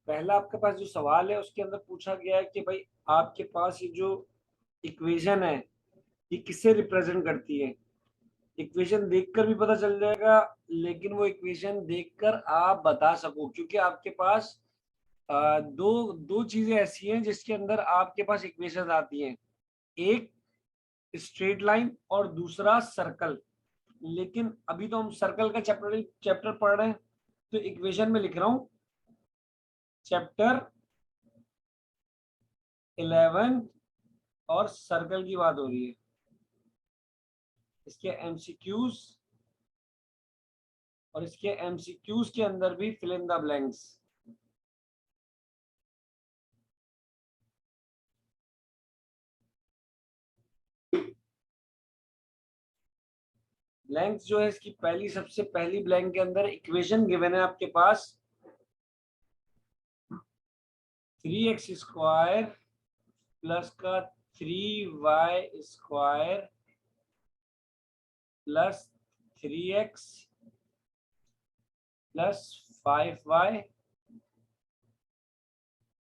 पहला आपके पास जो सवाल है उसके अंदर पूछा गया है कि भाई आपके पास ये जो इक्वेशन है ये किससे रिप्रेजेंट करती है। इक्वेशन देखकर भी पता चल जाएगा, लेकिन वो इक्वेशन देखकर आप बता सको, क्योंकि आपके पास दो दो चीजें ऐसी हैं जिसके अंदर आपके पास इक्वेशन आती हैं। एक स्ट्रेट लाइन और दूसरा सर्कल। लेकिन अभी तो हम सर्कल का चैप्टर पढ़ रहे हैं, तो इक्वेशन में लिख रहा हूं चैप्टर 11 और सर्कल की बात हो रही है। इसके एमसीक्यूज और इसके एमसीक्यूज के अंदर भी fill in the blanks. Blanks जो है इसकी पहली सबसे पहली ब्लैंक के अंदर इक्वेशन गिवन है आपके पास 3x² प्लस का 3y² plus 3x plus 5y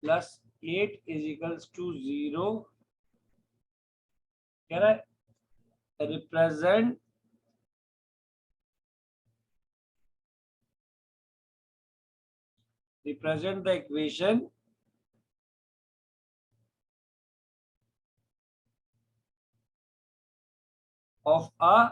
plus 8 is equals to 0। कह रहा है represent the equation of a.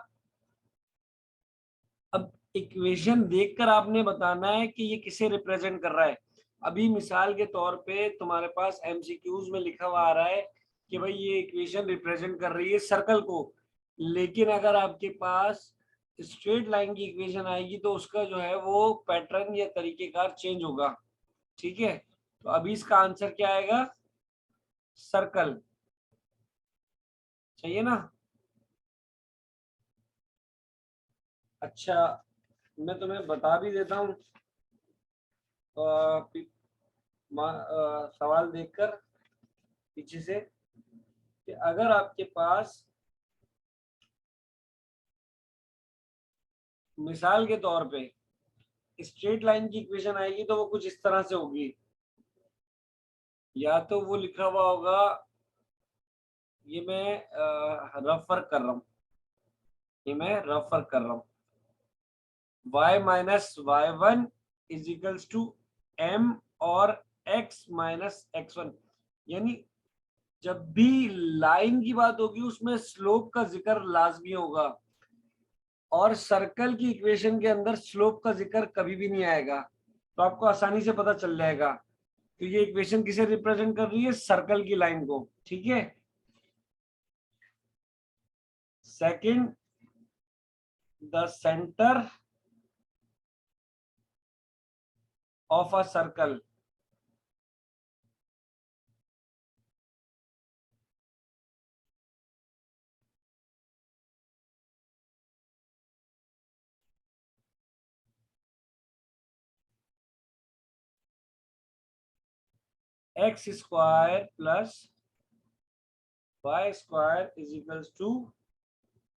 अब इक्वेशन देखकर आपने बताना है कि ये किसे रिप्रेजेंट कर रहा है। अभी मिसाल के तौर पे तुम्हारे पास एमसीक्यूज में लिखा हुआ आ रहा है कि भाई ये इक्वेशन रिप्रेजेंट कर रही है सर्कल को, लेकिन अगर आपके पास स्ट्रेट लाइन की इक्वेशन आएगी तो उसका जो है वो पैटर्न या तरीकेकार चेंज होगा। ठीक है, तो अभी इसका आंसर क्या आएगा? सर्कल। चाहिए ना? अच्छा, मैं तुम्हें बता भी देता हूँ सवाल देखकर पीछे से कि अगर आपके पास मिसाल के तौर पे स्ट्रेट लाइन की इक्वेशन आएगी तो वो कुछ इस तरह से होगी। या तो वो लिखा हुआ होगा, ये मैं रफ वर्क कर रहा हूँ, ये मैं रफ वर्क कर रहा हूँ, y minus y one is equals to m और x माइनस x1। यानी जब भी लाइन की बात होगी उसमें स्लोप का जिक्र लाजमी होगा, और सर्कल की इक्वेशन के अंदर स्लोप का जिक्र कभी भी नहीं आएगा। तो आपको आसानी से पता चल जाएगा। तो ये इक्वेशन किसे रिप्रेजेंट कर रही है? सर्कल की लाइन को। ठीक है। Second, the centre of a circle x² plus y² is equals to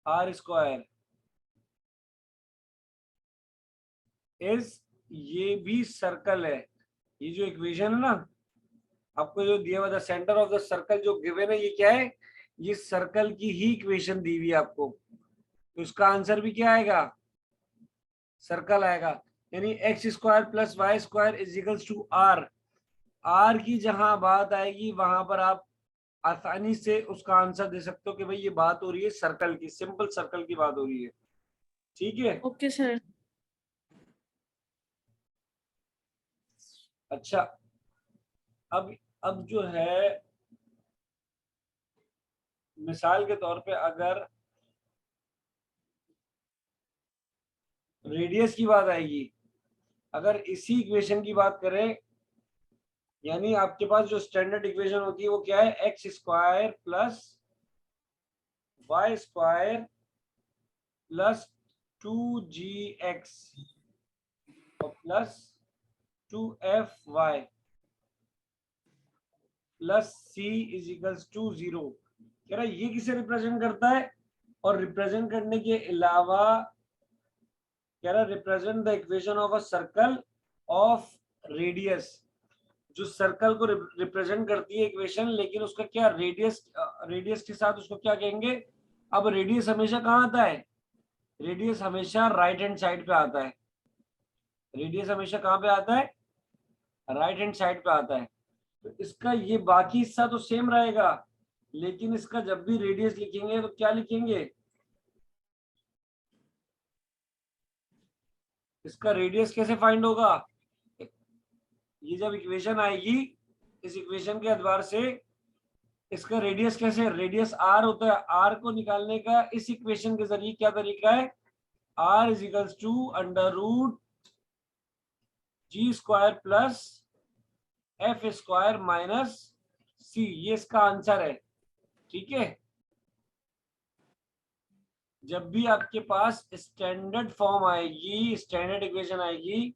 r²। Is, ये भी सर्कल है। ये जो इक्वेशन है ना, आपको जो दिया हुआ the centre of the circle जो गिवन है, ये क्या है? ये सर्कल की ही इक्वेशन दी हुई है आपको। तो इसका आंसर भी क्या आएगा? सर्कल आएगा। यानी x² plus y² is equals to r। R की जहां बात आएगी वहां पर आप आसानी से उसका आंसर दे सकते हो कि भाई ये बात हो रही है सर्कल की, सिंपल सर्कल की बात हो रही है। ठीक है। Okay sir. अच्छा, अब जो है मिसाल के तौर पे अगर रेडियस की बात आएगी, अगर इसी इक्वेशन की बात करें, यानी आपके पास जो स्टैंडर्ड इक्वेशन होती है वो क्या है? x² plus y² plus 2gx और plus 2fy plus c is equals to 0। कह रहा है ये किसे रिप्रेजेंट करता है? और रिप्रेजेंट करने के अलावा कह रहा है represent the equation of a circle of radius. जो सर्कल को रिप्रेजेंट करती है इक्वेशन, लेकिन उसका क्या रेडियस के साथ उसको क्या कहेंगे। अब रेडियस हमेशा कहाँ आता है, रेडियस हमेशा राइट हैंड साइड पे आता है। रेडियस हमेशा कहाँ पे आता है, राइट हैंड साइड पे आता है। तो इसका ये बाकी हिस्सा तो सेम रहेगा, लेकिन इसका जब भी रेडियस लिखेंगे तो क्या लिखेंगे, इसका रेडियस कैसे फाइंड होगा। ये जब इक्वेशन आएगी, इस इक्वेशन के आधार से इसका रेडियस कैसे, रेडियस आर होता है, आर को निकालने का इस इक्वेशन के जरिए क्या तरीका है, r is equals to under root g square plus f square minus c, ये इसका आंसर है। ठीक है, जब भी आपके पास स्टैंडर्ड फॉर्म आएगी, स्टैंडर्ड इक्वेशन आएगी,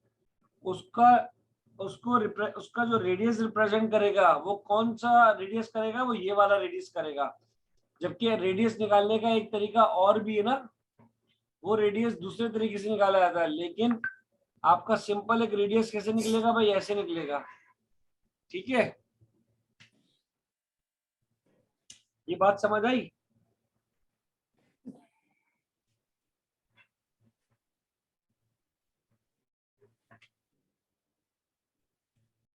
उसका उसका जो रेडियस रिप्रेजेंट करेगा वो कौन सा रेडियस करेगा, वो ये वाला रेडियस करेगा। जबकि रेडियस निकालने का एक तरीका और भी है ना, वो रेडियस दूसरे तरीके से निकाला जाता है, लेकिन आपका सिंपल एक रेडियस कैसे निकलेगा भाई, ऐसे निकलेगा। ठीक है, ये बात समझ आई।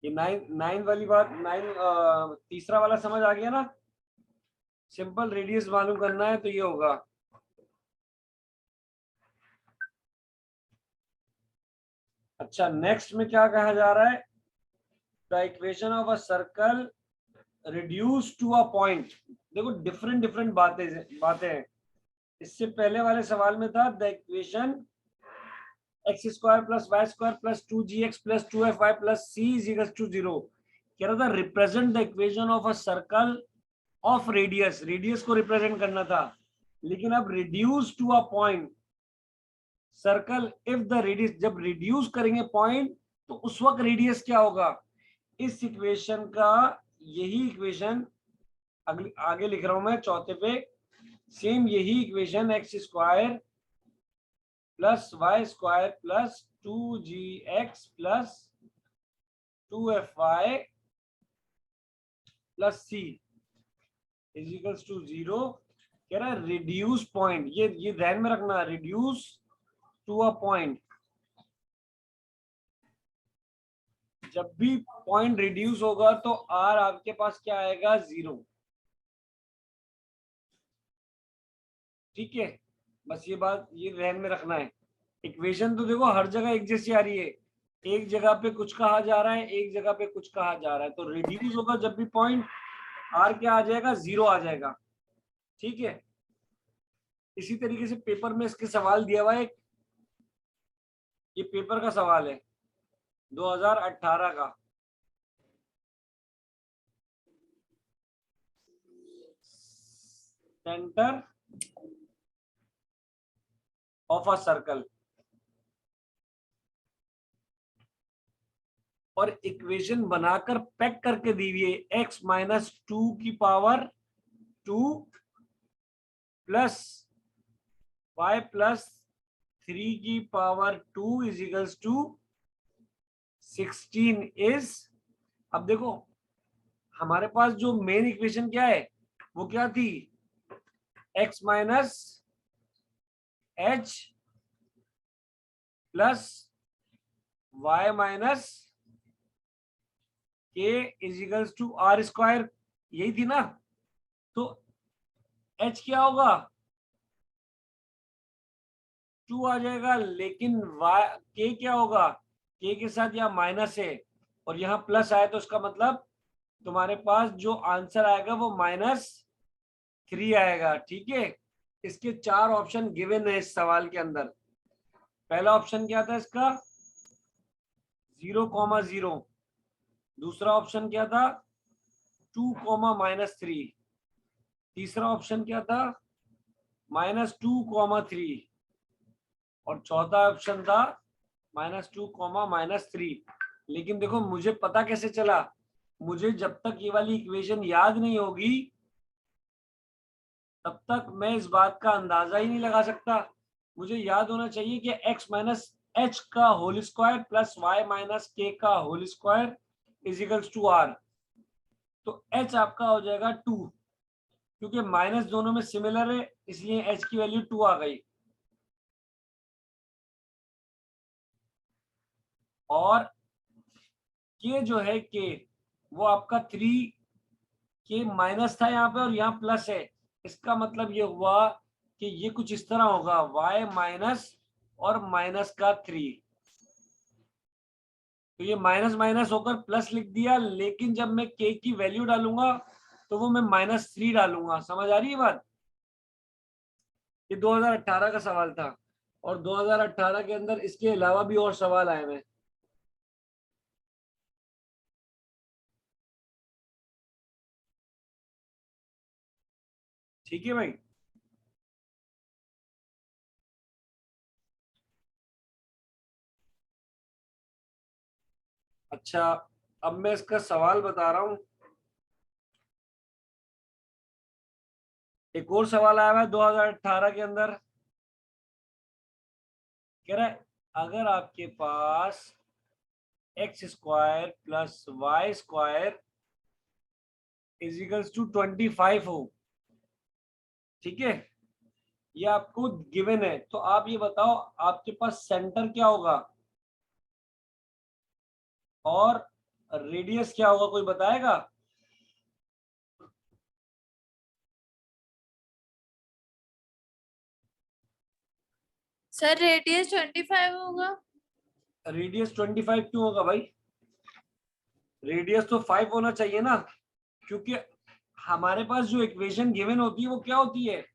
ये नाइन वाली बात, तीसरा वाला समझ आ गया ना। सिंपल रेडियस मालूम करना है तो ये होगा। अच्छा, नेक्स्ट में क्या कहा जा रहा है, the equation of a circle reduce to a point. देखो डिफरेंट डिफरेंट बातें हैं। इससे पहले वाले सवाल में था the equation x square plus y square plus 2gx plus 2fy plus c is equal to 0। कह रहा था represent the equation of a circle of radius, radius को रिप्रेजेंट करना था, लेकिन अब reduce to a point circle if the radius, जब reduce करेंगे पॉइंट तो उस वक्त रेडियस क्या होगा। इस इक्वेशन का यही इक्वेशन अगली आगे लिख रहा हूं मैं चौथे पे, सेम यही equation x square plus y square plus 2gx plus 2fy plus c is equals to 0। कह रहा है रिड्यूस पॉइंट, ये ध्यान में रखना, रिड्यूस टू अ पॉइंट। जब भी पॉइंट रिड्यूस होगा तो आर आपके पास क्या आएगा, 0। ठीक है, बस ये बात ये ध्यान में रखना है। इक्वेशन तो देखो हर जगह एक जैसी आ रही है, एक जगह पे कुछ कहा जा रहा है, एक जगह पे कुछ कहा जा रहा है, तो रिड्यूस होगा जब भी पॉइंट, आर क्या आ जाएगा, 0 आ जाएगा। ठीक है, इसी तरीके से पेपर में इसके सवाल दिया हुआ है, ये पेपर का सवाल है 2018 का। सेंटर ऑफ अ सर्कल, और इक्वेशन बनाकर पैक करके दी हुई है x माइनस 2 की पावर 2 प्लस y प्लस 3 की power 2 is equals to 16 is. अब देखो हमारे पास जो मेन इक्वेशन क्या है, वो क्या थी, x minus h plus y minus k is equals to r square, यही थी ना। तो h क्या होगा, 2 आ जाएगा, लेकिन k क्या होगा, k के साथ यहाँ माइनस है और यहाँ प्लस आया, तो उसका मतलब तुम्हारे पास जो आंसर आएगा वो -3 आएगा। ठीक है, इसके 4 ऑप्शन गिवन है इस सवाल के अंदर। पहला ऑप्शन क्या था इसका, 0,0। दूसरा ऑप्शन क्या था, 2,-3। तीसरा ऑप्शन क्या था, -2,3। और चौथा ऑप्शन था -2,-3। लेकिन देखो मुझे पता कैसे चला, मुझे जब तक ये वाली इक्वेशन याद नहीं होगी तब तक मैं इस बात का अंदाजा ही नहीं लगा सकता। मुझे याद होना चाहिए कि x माइनस एच का whole square plus y minus k का whole square is equals to r, तो एच आपका हो जाएगा 2, क्योंकि माइनस दोनों में सिमिलर है इसलिए एच की वैल्यू 2 आ गई। और के जो है के वो आपका 3 के माइनस था यहाँ पे और यहाँ प्लस है, इसका मतलब ये हुआ कि ये कुछ इस तरह होगा y माइनस और माइनस का 3, तो ये माइनस माइनस होकर प्लस लिख दिया, लेकिन जब मैं k की वैल्यू डालूंगा तो वो मैं -3 डालूंगा। समझ आ रही है बात? ये 2018 का सवाल था और 2018 के अंदर इसके अलावा भी और सवाल आए हैं। ठीक है भाई। अच्छा, अब मैं इसका सवाल बता रहा हूं। एक और सवाल आया हुआ है 2018 के अंदर, कह रहा है अगर आपके पास x square plus y square is equals to 25 हो, ठीक है, ये आपको गिवन है, तो आप ये बताओ आपके पास सेंटर क्या होगा और रेडियस क्या होगा, कोई बताएगा? सर रेडियस 25 होगा। रेडियस 25 क्यों होगा भाई? रेडियस तो 5 होना चाहिए ना, क्योंकि हमारे पास जो इक्वेशन गिवन होती है वो क्या होती है,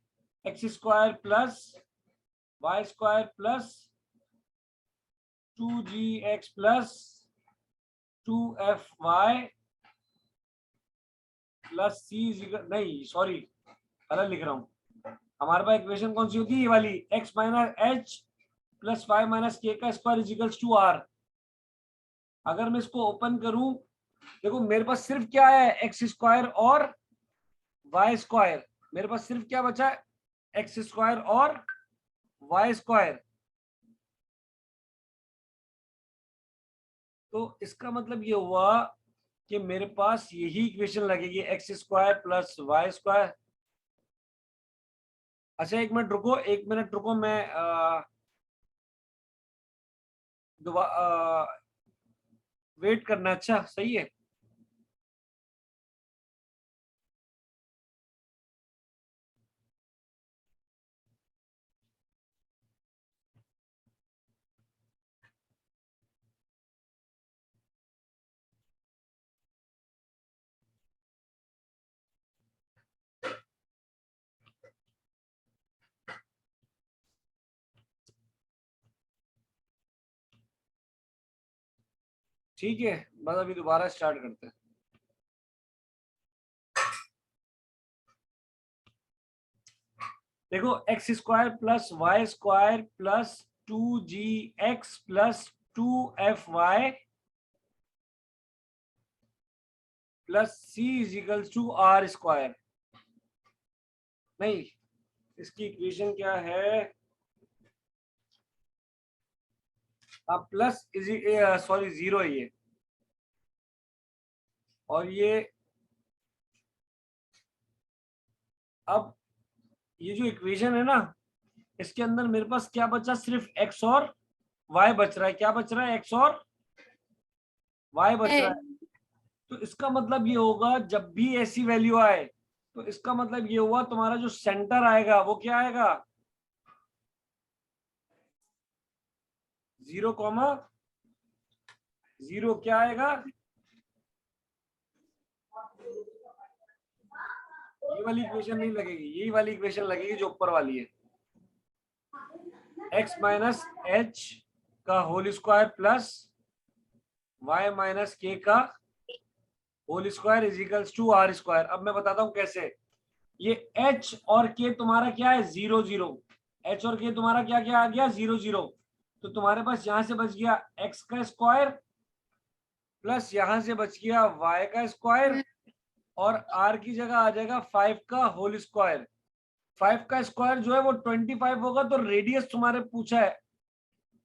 x square plus y square plus 2gx plus 2fy plus c, नहीं सॉरी गलत लिख रहा हूं। हमारे पास इक्वेशन कौन सी होती है, ये वाली, x minus h plus y minus k का square is equals to r. अगर मैं इसको ओपन करूं, देखो मेरे पास सिर्फ क्या है, एक्स स्क्वायर और वाई स्क्वायर, मेरे पास सिर्फ क्या बचा है, एक्स स्क्वायर और वाई स्क्वायर। तो इसका मतलब ये हुआ कि मेरे पास यही इक्वेशन लगेगी, x square plus y square. अच्छा एक मिनट रुको, एक मिनट रुको, मैं वेट करना, अच्छा सही है। ठीक है, बस अभी दोबारा स्टार्ट करते हैं। देखो x square plus y square plus 2gx plus 2fy plus c is equals to r square. नहीं, इसकी इक्वेशन क्या है, अब प्लस इज, सॉरी जीरो है ये, और ये अब ये जो इक्वेशन है ना, इसके अंदर मेरे पास क्या बचा, सिर्फ एक्स और वाई बच रहा है। क्या बच रहा है, एक्स और वाई बच रहा है। तो इसका मतलब ये होगा जब भी ऐसी वैल्यू आए, तो इसका मतलब ये हुआ तुम्हारा जो सेंटर आएगा वो क्या आएगा, 0,0 क्या आएगा, ये वाली इक्वेशन नहीं लगेगी, यही वाली इक्वेशन लगेगी जो ऊपर वाली है, x माइनस एच का whole square plus y minus k का whole square is equals to r square. अब मैं बताता हूं कैसे। ये h और k तुम्हारा क्या है, 0 0, h और k तुम्हारा क्या क्या आ गया, 0 0, तो तुम्हारे पास यहां से बच गया x का स्क्वायर प्लस यहां से बच गया y का स्क्वायर, और r की जगह आ जाएगा 5 का होल स्क्वायर। 5 का स्क्वायर जो है वो 25 होगा, तो रेडियस तुम्हारे पूछा है,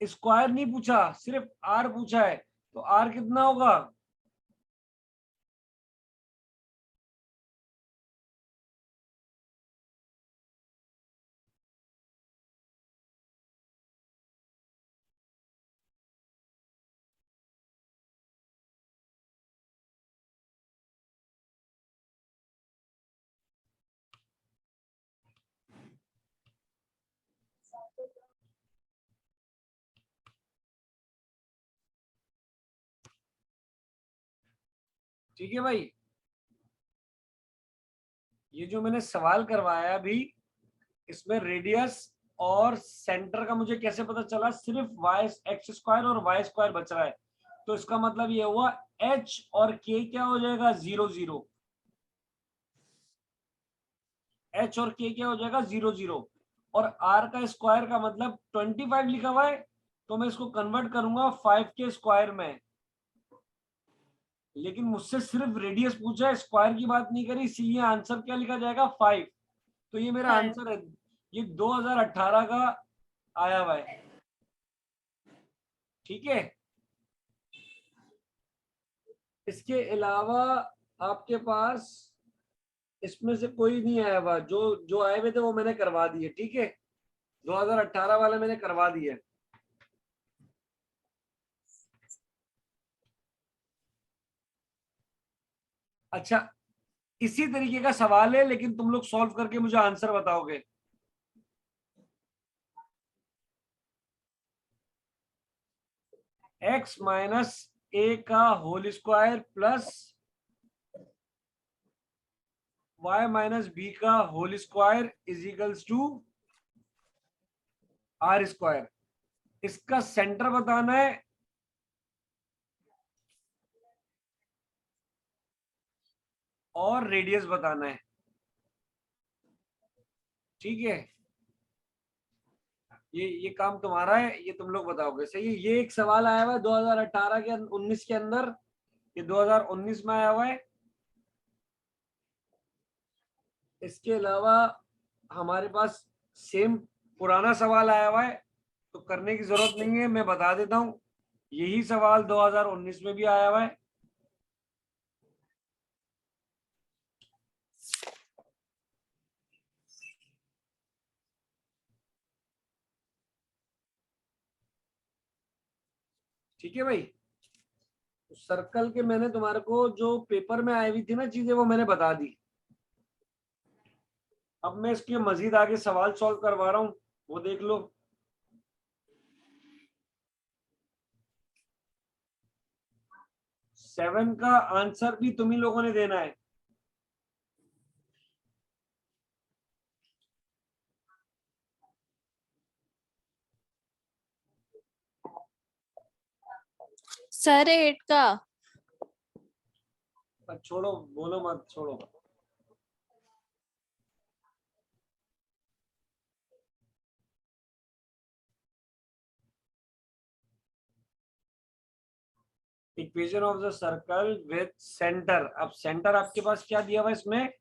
स्क्वायर नहीं पूछा, सिर्फ r पूछा है, तो r कितना होगा, ठीक है भाई, ये जो मैंने सवाल करवाया अभी, इसमें रेडियस और सेंटर का मुझे कैसे पता चला, सिर्फ वाई एक्स स्क्वायर और वाई स्क्वायर बच रहा है, तो इसका मतलब ये हुआ एच और के क्या हो जाएगा, 0 0। एच और के क्या हो जाएगा, 0 0। और आर का स्क्वायर का मतलब 25 लिखा हुआ है, तो मैं इसको कन्वर्ट करूंगा 5 के स्क्वायर में। लेकिन मुझसे सिर्फ रेडियस पूछा है, स्क्वायर की बात नहीं करी, इसीलिए आंसर क्या लिखा जाएगा, 5। तो ये मेरा 5। आंसर है, ये 2018 का आया हुआ है। ठीक है, इसके अलावा आपके पास इसमें से कोई नहीं आया हुआ, जो जो आए हुए थे वो मैंने करवा दिए। ठीक है, 2018 वाले मैंने करवा दिए। अच्छा, इसी तरीके का सवाल है, लेकिन तुम लोग सॉल्व करके मुझे आंसर बताओगे। एक्स माइनस ए का whole square plus y minus b का whole square is equals to r square. इसका सेंटर बताना है और रेडियस बताना है। ठीक है, ये काम तुम्हारा है, ये तुम लोग बताओगे। सही है, ये एक सवाल आया हुआ है 2018 के 19 के अंदर, ये 2019 में आया हुआ है। इसके अलावा हमारे पास सेम पुराना सवाल आया हुआ है, तो करने की जरूरत नहीं है, मैं बता देता हूं। यही सवाल 2019 में भी आया हुआ है। ठीक है भाई, सर्कल के मैंने तुम्हारे को जो पेपर में आई हुई थी ना चीजें, वो मैंने बता दी। अब मैं इसके मजीद आगे सवाल सॉल्व करवा रहा हूँ, वो देख लो। सेवन का आंसर भी तुम ही लोगों ने देना है। सर 8 का। छोड़ो, बोलो मत, छोड़ो। Equation of the circle with centre. अब सेंटर आपके पास क्या दिया हुआ है इसमें,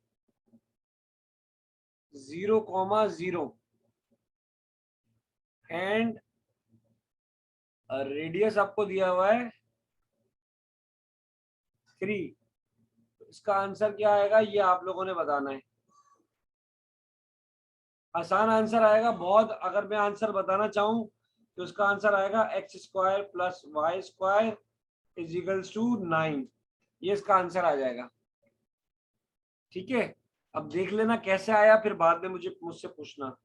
0,0 एंड रेडियस आपको दिया हुआ है 3। इसका आंसर क्या आएगा, ये आप लोगों ने बताना है। आसान आंसर आएगा बहुत। अगर मैं आंसर बताना चाहूं तो इसका आंसर आएगा x square plus y square is equals to 9। ये इसका आंसर आ जाएगा। ठीक है, अब देख लेना कैसे आया, फिर बाद में मुझसे पूछना।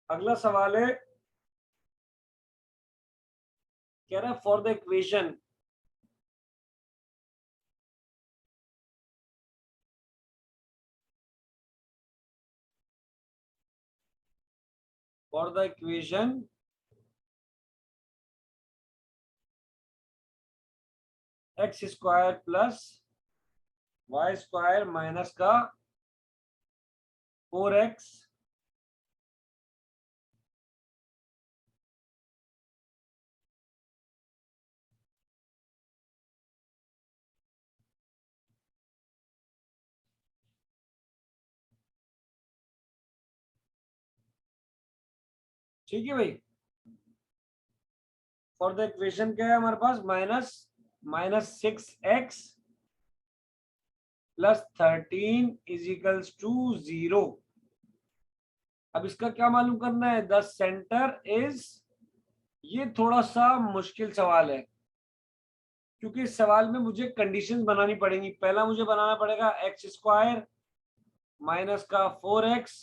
अगला सवाल है, कह रहा है for the equation for the equation x square plus y square minus का 4x। ठीक है भाई, फॉर द इक्वेशन क्या है हमारे पास, -6x plus 13 is equals to 0। अब इसका क्या मालूम करना है, द सेंटर इज। ये थोड़ा सा मुश्किल सवाल है, क्योंकि इस सवाल में मुझे कंडीशंस बनानी पड़ेंगी। पहला मुझे बनाना पड़ेगा एक्स स्क्वायर माइनस का 4x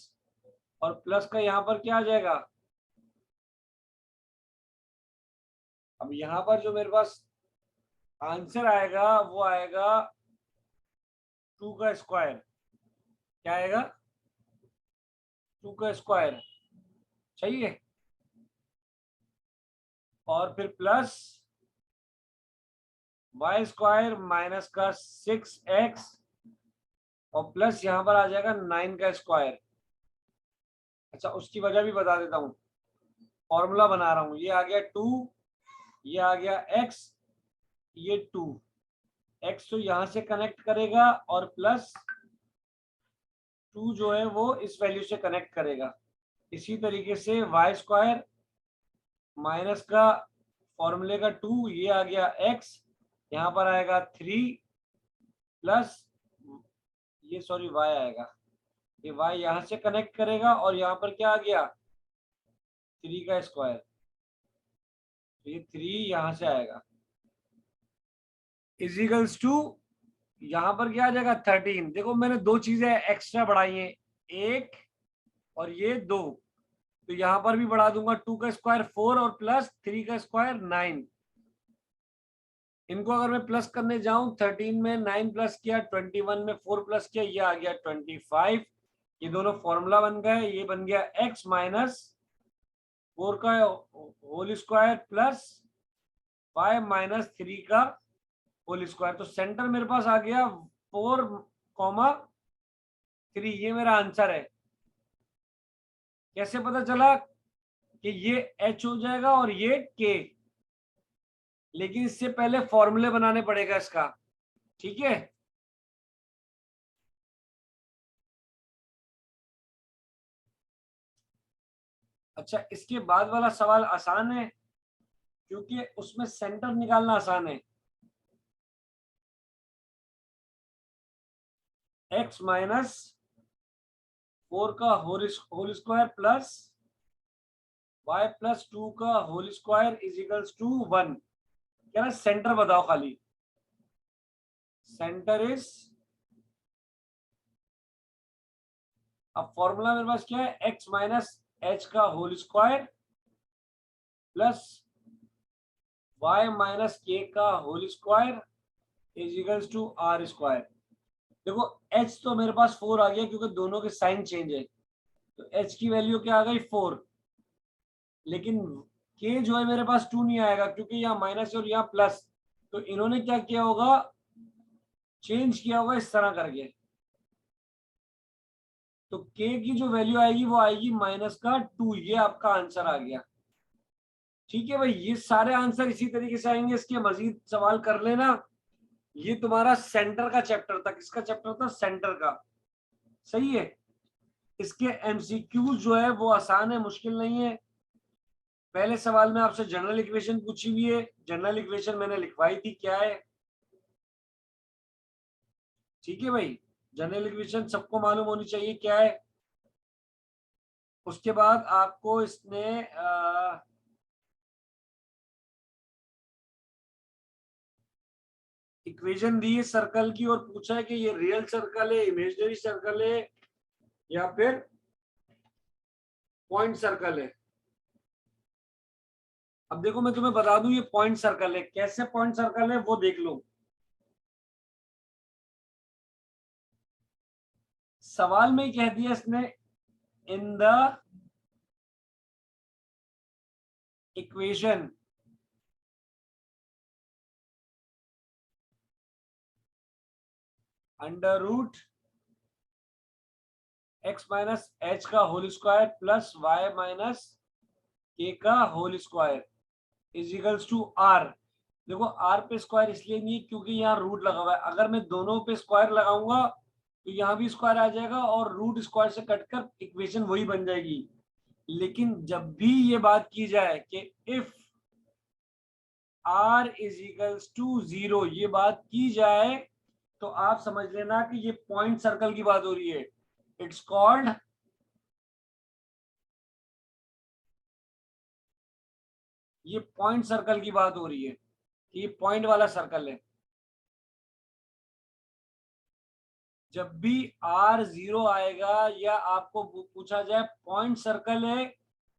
और प्लस का यहाँ पर क्या आ जाएगा। अब यहाँ पर जो मेरे पास आंसर आएगा वो आएगा 2 का स्क्वायर। क्या आएगा? 2 का स्क्वायर। सही है। और फिर प्लस वाई स्क्वायर माइनस का 6x और प्लस यहां पर आ जाएगा 9 का स्क्वायर। अच्छा, उसकी वजह भी बता देता हूँ। फॉर्मूला बना रहा हूँ। ये आ गया 2, ये आ गया x, ये 2। x तो यहां से कनेक्ट करेगा और प्लस 2 जो है वो इस वैल्यू से कनेक्ट करेगा। इसी तरीके से वाई स्क्वायर माइनस का फॉर्मूले का 2, ये आ गया x, यहाँ पर आएगा 3 प्लस ये सॉरी y आएगा। ये y यहाँ से कनेक्ट करेगा और यहाँ पर क्या आ गया? 3 का स्क्वायर। तो ये 3 यहाँ से आएगा इजिकल्स टू, यहाँ पर क्या आ जाएगा 13। देखो मैंने दो चीजें एक्स्ट्रा बढ़ाई हैं, एक और ये 2। तो यहाँ पर भी बढ़ा दूंगा 2 का स्क्वायर 4 और प्लस 3 का स्क्वायर 9। इनको अगर मैं प्लस करने जाऊं, 13 में 9 प्लस किया, 21 में 4 प्लस किया, ये आ गया 25। ये दोनों फॉर्मूला बन गए। ये बन गया x माइनस 4 का whole square plus y minus 3 का होल स्क्वायर। तो सेंटर मेरे पास आ गया 4,3। ये मेरा आंसर है। कैसे पता चला कि ये h हो जाएगा और ये k? लेकिन इससे पहले फॉर्मूले बनाने पड़ेगा इसका। ठीक है। अच्छा, इसके बाद वाला सवाल आसान है क्योंकि उसमें सेंटर निकालना आसान है। x माइनस 4 का whole square plus y plus 2 का होल स्क्वायर इजिकल्स टू 1। क्या ना, सेंटर बताओ खाली। सेंटर इज, अब फॉर्मूला मेरे पास क्या है? x माइनस h का whole square plus y minus k का whole square is equals to r square. देखो h तो मेरे पास 4 आ गया क्योंकि दोनों के साइन चेंज है। तो h की वैल्यू क्या आ गई? 4। लेकिन k जो है मेरे पास 2 नहीं आएगा क्योंकि यहाँ माइनस और यहाँ प्लस। तो इन्होंने क्या किया होगा? चेंज किया होगा इस तरह करके। तो k की जो वैल्यू आएगी वो आएगी माइनस का 2। ये आपका आंसर आ गया। ठीक है भाई, ये सारे आंसर इसी तरीके से आएंगे। इसके मजीद सवाल कर लेना। ये तुम्हारा सेंटर का चैप्टर था। किसका चैप्टर था? सेंटर का। सही है। इसके एमसीक्यूज जो है वो आसान है, मुश्किल नहीं है। पहले सवाल में आपसे जनरल इक्वेशन पूछी हुई है। जनरल इक्वेशन मैंने लिखवाई थी, क्या है? ठीक है भाई, जनरल इक्वेशन सबको मालूम होनी चाहिए क्या है। उसके बाद आपको इसने इक्वेशन दी है सर्कल की और पूछा है कि ये रियल सर्कल है, इमेजिनरी सर्कल है या फिर पॉइंट सर्कल है। अब देखो मैं तुम्हें बता दूं, ये पॉइंट सर्कल है। कैसे पॉइंट सर्कल है वो देख लो। सवाल में ही कह दिया इसने, in the equation under root x minus h का whole square plus y minus k का whole square is equals to r. देखो आर पे स्क्वायर इसलिए नहीं है क्योंकि यहाँ रूट लगा हुआ है। अगर मैं दोनों पे स्क्वायर लगाऊंगा तो यहाँ भी स्क्वायर आ जाएगा और रूट स्क्वायर से कटकर इक्वेशन वही बन जाएगी। लेकिन जब भी ये बात की जाए कि if r is equals to 0, ये बात की जाए तो आप समझ लेना कि ये पॉइंट सर्कल की बात हो रही है। इट्स कॉल्ड, ये पॉइंट सर्कल की बात हो रही है कि ये पॉइंट वाला सर्कल है। जब भी r 0 आएगा या आपको पूछा जाए पॉइंट सर्कल है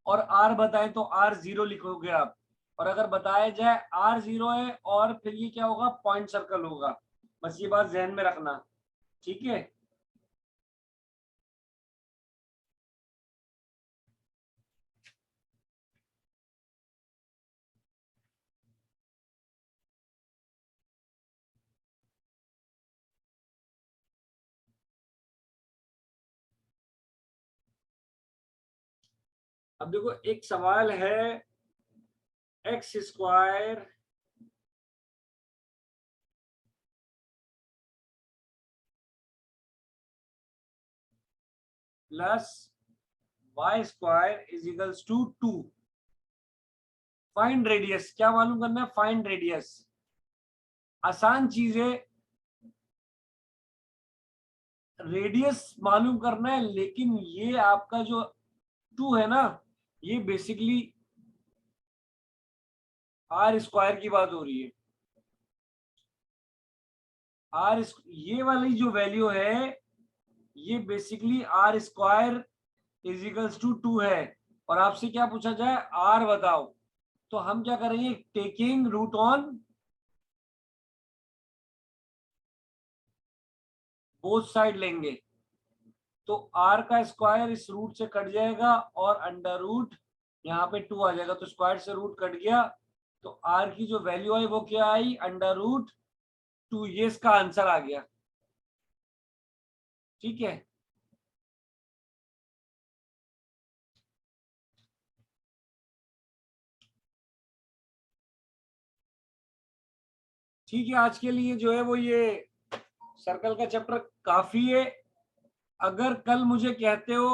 और r बताएं तो r 0 लिखोगे आप। और अगर बताया जाए r 0 है और फिर ये क्या होगा, पॉइंट सर्कल होगा। बस ये बात ध्यान में रखना, ठीक है। अब देखो एक सवाल है, x square plus y square is equals to 2। Find radius, क्या मालूम करना है, फाइंड रेडियस। आसान चीज है, रेडियस मालूम करना है, लेकिन ये आपका जो 2 है ना, ये बेसिकली आर स्क्वायर की बात हो रही है। आर, ये वाली जो वैल्यू है ये basically r square is equals to 2 है। और आपसे क्या पूछा जाए, आर बताओ, तो हम क्या करेंगे, taking root on both side लेंगे। तो आर का स्क्वायर इस रूट से कट जाएगा और अंडर रूट यहाँ पे 2 आ जाएगा, तो स्क्वायर से रूट कट गया, तो आर की जो वैल्यू आई वो क्या आई, अंडर रूट 2। ये इसका आंसर आ गया, ठीक है। ठीक है, आज के लिए जो है वो ये सर्कल का चैप्टर काफी है। अगर कल मुझे कहते हो